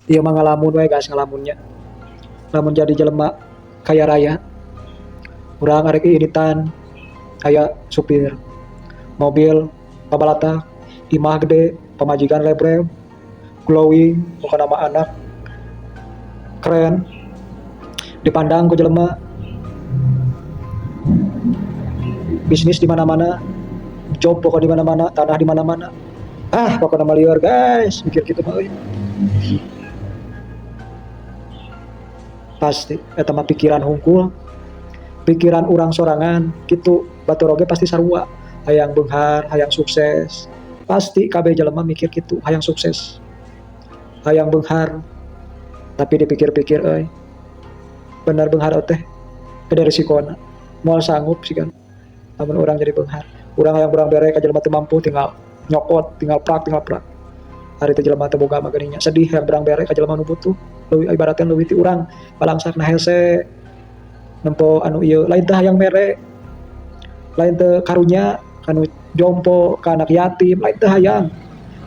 Ieu mah ngalamun we guys, ngalamunnya. Lamun jadi jelema kaya raya, urang arek iiritan aya supir mobil pabalata, imah gede, pamajikan lebrem, glowing, bukan nama anak, keren, dipandang ku jelema, bisnis di mana-mana, job pokok di mana-mana, tanah di mana-mana. Pokoknya mah lieur guys, mikir gitu mah euy. Pasti eta mah pikiran hungkul, pikiran urang sorangan gitu, batur oge pasti sarua, hayang beunghar, hayang sukses. Pasti kabeh jelema mikir gitu, hayang sukses, hayang beunghar. Tapi dipikir-pikir euy, bener beunghar teh ada risikona. Moal sanggup sih kan. Lamun urang jadi beunghar. Urang hayang urang bere ka jelema teu mampu tinggal nyokot, tinggal prak. Hari teh jelema teu boga mah geuning nya sedih hayang urang bere ka jelema nu butuh. Leuwih ibaratna leuwih ti urang balangsakna hese nempo anu ieu, lain teh hayang mere, lain teh karunya kanu jompo ka anak yatim, lain teh hayang.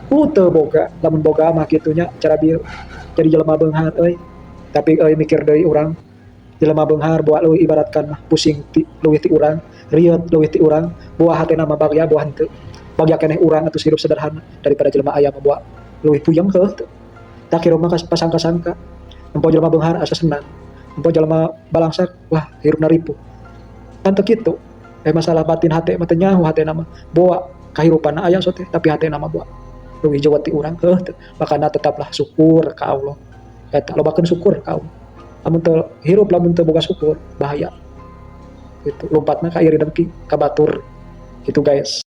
Teu boga, lamun boga mah kitunya cara bieu jadi jelema beunghar euy. Tapi euy mikir deui urang, jelema beunghar boa leuwih ibaratkan mah pusing ti leuwih ti urang, riet leuwih ti urang, boa hatena mah bagya boa henteu. Bagya keneh urang atuh hirup sederhana daripada jelema aya mah boa leuwih puyeng heuh teu. Tak kira mah pasangka-sangka. Empo jelema beunghar asa senang. Empo jelema balangsak wah hirupna ripuh. Kan teu kitu. Masalah batin hate mah teu nyaho hatena mah. Boa kahirupanna aya so teh tapi hatena mah boa leuwih jeuwet ti urang heuh teu. Makana tetaplah syukur ka Allah. Eta lobakeun syukur ka Allah. Lamun teu hirup lamun teu boga syukur bahaya. Gitu. Lompatna ka iri dengki ka batur. Gitu guys.